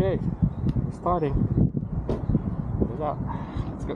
Okay, we're starting. Here's out. Let's go.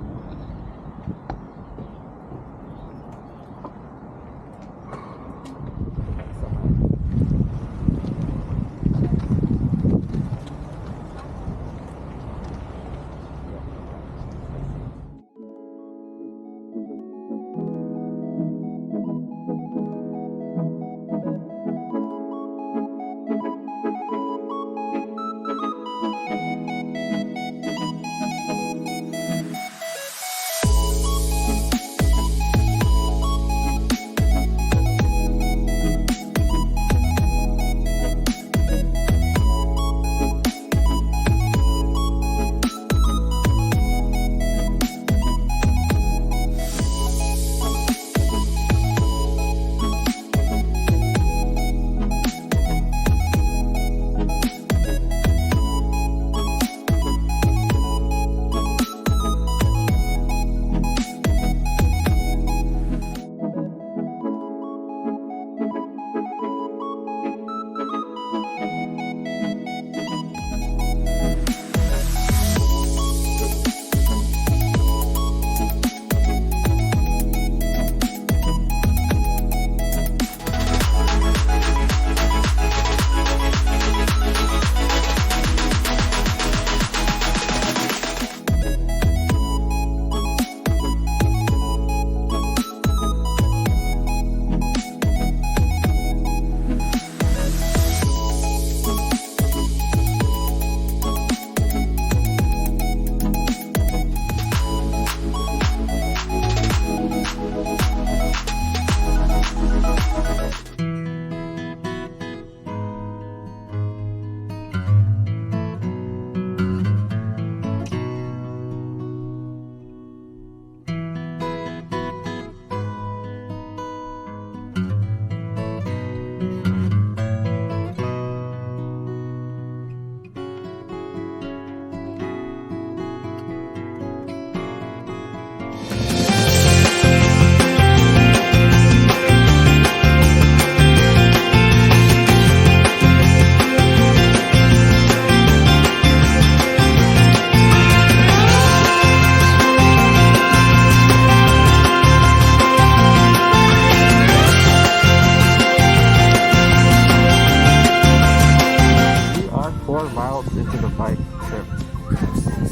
Into the bike trip.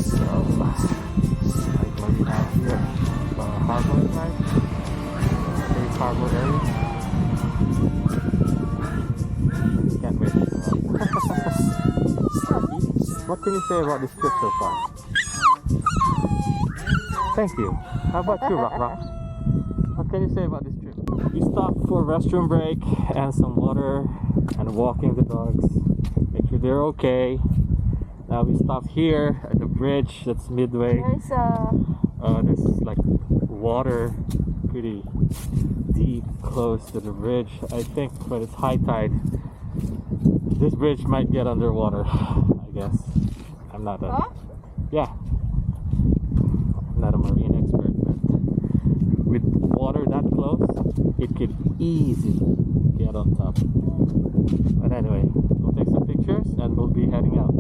So, like what we have here, harbor drive, safe harbor area. Can't wait. What can you say about this trip so far? Thank you. How about you, Rock Rock? What can you say about this trip? We stopped for a restroom break and some water and walking the dogs. Make sure they're okay. Now we stopped here at the bridge that's midway. There's like water pretty deep close to the bridge. I think when it's high tide, this bridge might get underwater, I guess. I'm not a... Yeah. I'm not a marine expert, but with water that close, it could easily get on top. But anyway, we'll take some pictures and we'll be heading out.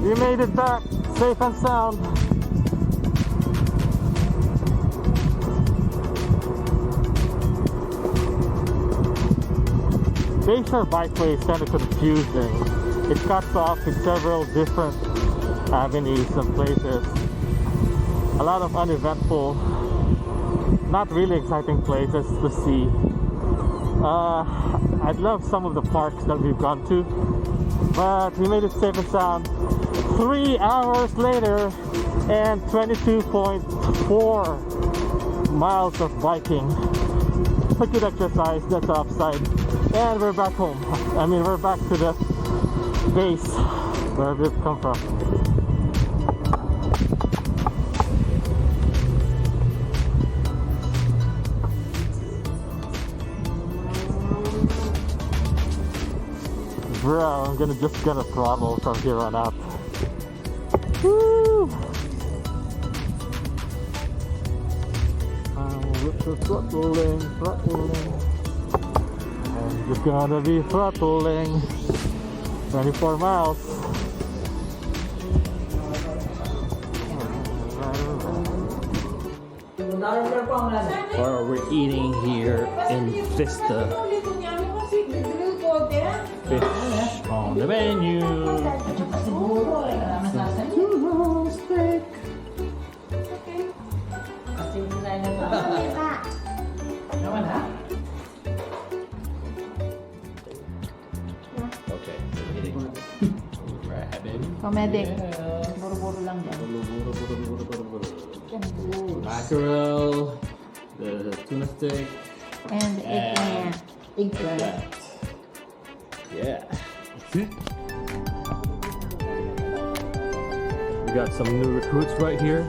We made it back safe and sound. Bayshore Bikeway is kind of confusing. It cuts off in several different avenues and places. A lot of uneventful, not really exciting places to see. I'd love some of the parks that we've gone to, but we made it safe and sound. 3 hours later and 22.4 miles of biking. It's a good exercise, that's the upside. And we're back home. I mean, we're back to the base where we've come from. Bro, I'm just gonna throttle from here on out. Woo! Throttling. I'm just gonna be throttling 24 miles. Or we're eating here in Vista. Fish on the menu. Steak. Okay, so we're eating. Comedic. Buru-buru lang yan. Mackerel, the tuna steak, And eggplant. that. Yeah. We got some new recruits right here.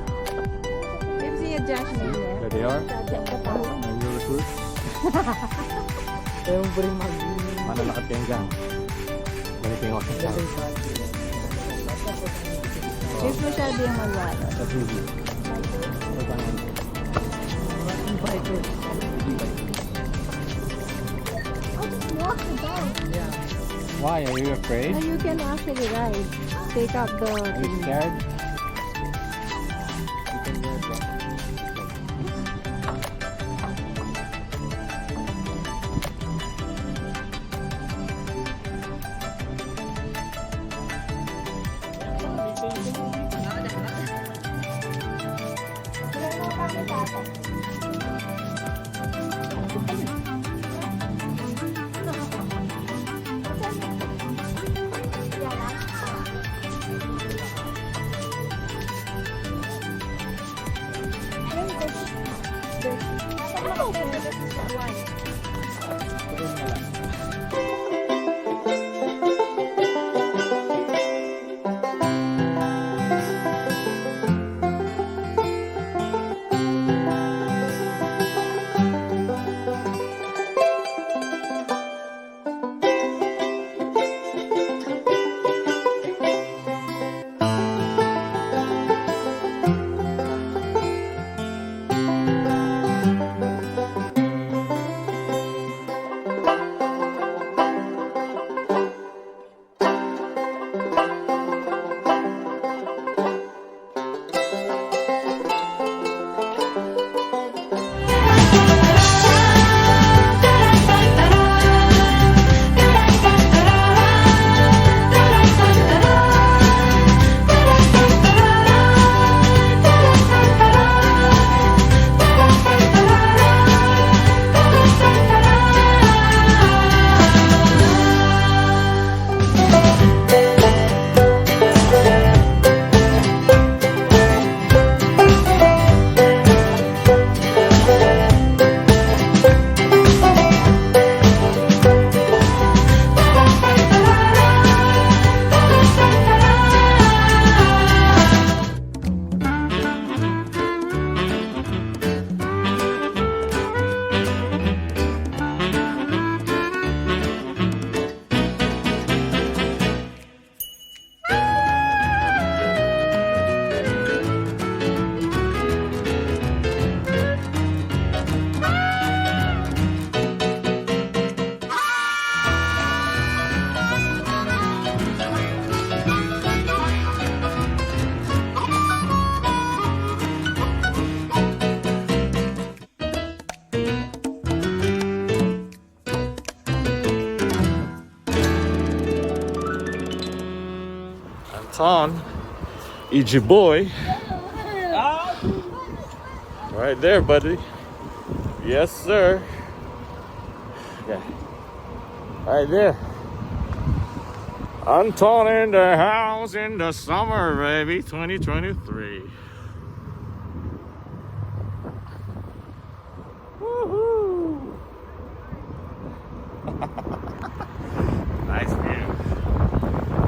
Pepsi and Josh na yun. There they are. My new recruits. Mana nakatenggang. Ganito yung sa If masyado yung malwala. Why? Are you afraid? You can actually ride. Take out the... Are you scared? Anton, EG boy. Right there, buddy. Yes, sir. Okay. Right there. Anton in the house in the summer, baby. 2023. Woohoo! Nice view.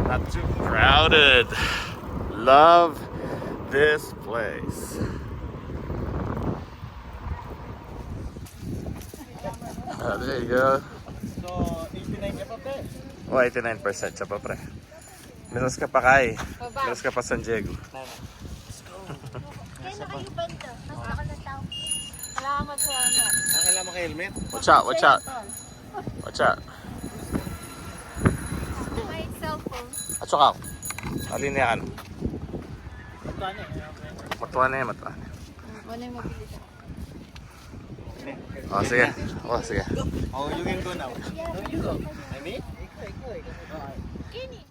Not too crowded. Love this place. There you go. So, 89 ka pa, pre? Oh, 89% siya pa, pre. Menos ka pa kay. Menos ka pa San Diego. Kaya na kayo banda. Mas ako na tao. Wala ka mag-helmet. Kailangan mo ka helmet? Watch out, watch out. Watch out. May cellphone. At saka, alin yan. Magkano eh? Matuwa na yan, matuwa na. Ano yung mabili siya? Oh, sige. Oh, sige. Oh, you can go now. No, you go. I mean? Ikaw. Kini.